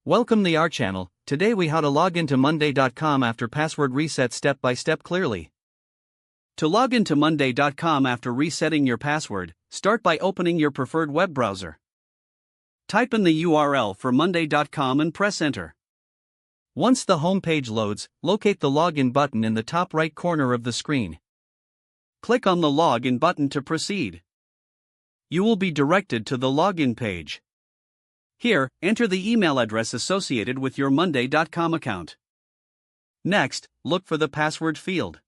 Welcome to our channel. Today we how to log into monday.com after password reset step by step clearly. To log into monday.com after resetting your password, start by opening your preferred web browser. Type in the URL for monday.com and press enter. Once the home page loads, locate the login button in the top right corner of the screen. Click on the login button to proceed. You will be directed to the login page. Here, enter the email address associated with your monday.com account. Next, look for the password field.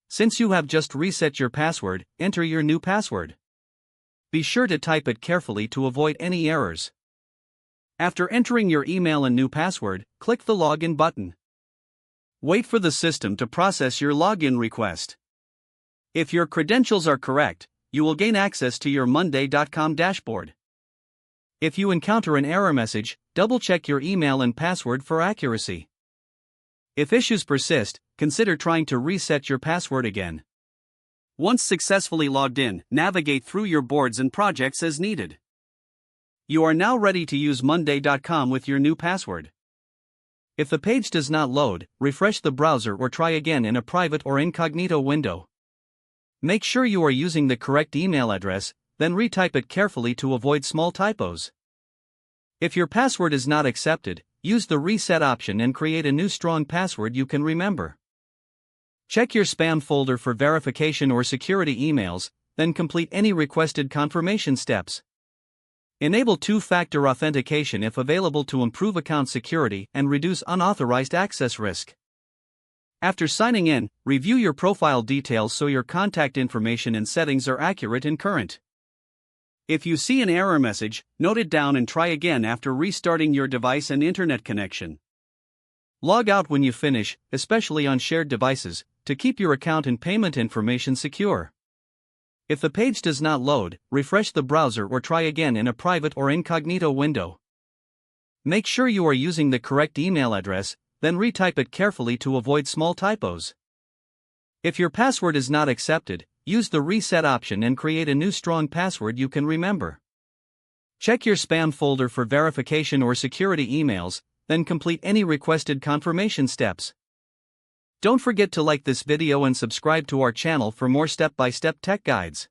Since you have just reset your password, enter your new password. Be sure to type it carefully to avoid any errors. After entering your email and new password, click the login button. Wait for the system to process your login request. If your credentials are correct, you will gain access to your monday.com dashboard. If you encounter an error message, double-check your email and password for accuracy. If issues persist, consider trying to reset your password again. Once successfully logged in, navigate through your boards and projects as needed. You are now ready to use monday.com with your new password. If the page does not load, refresh the browser or try again in a private or incognito window. Make sure you are using the correct email address, then retype it carefully to avoid small typos. If your password is not accepted, use the reset option and create a new strong password you can remember. Check your spam folder for verification or security emails, then complete any requested confirmation steps. Enable two-factor authentication if available to improve account security and reduce unauthorized access risk. After signing in, review your profile details so your contact information and settings are accurate and current. If you see an error message, note it down and try again after restarting your device and internet connection. Log out when you finish, especially on shared devices, to keep your account and payment information secure. If the page does not load, refresh the browser or try again in a private or incognito window. Make sure you are using the correct email address, then retype it carefully to avoid small typos. If your password is not accepted, use the reset option and create a new strong password you can remember. Check your spam folder for verification or security emails, then complete any requested confirmation steps. Don't forget to like this video and subscribe to our channel for more step-by-step tech guides.